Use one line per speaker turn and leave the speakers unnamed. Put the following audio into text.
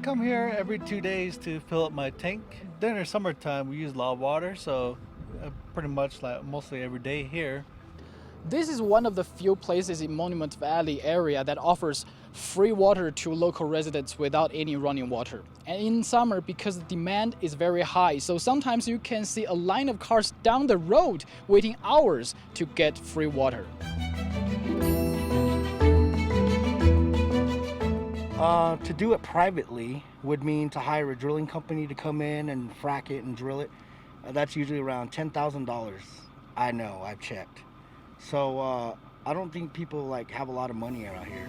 come here every 2 days to fill up my tank. During the summertime, we use a lot of water, so pretty much like mostly every day here.
This is one of the few places in Monument Valley area that offers free water to local residents without any running water. And in summer, because the demand is very high, so sometimes you can see a line of cars down the road waiting hours to get free water.
To do it privately would mean to hire a drilling company to come in and frack it and drill it. That's usually around $10,000. I know, I've checked. So I don't think people have a lot of money around here.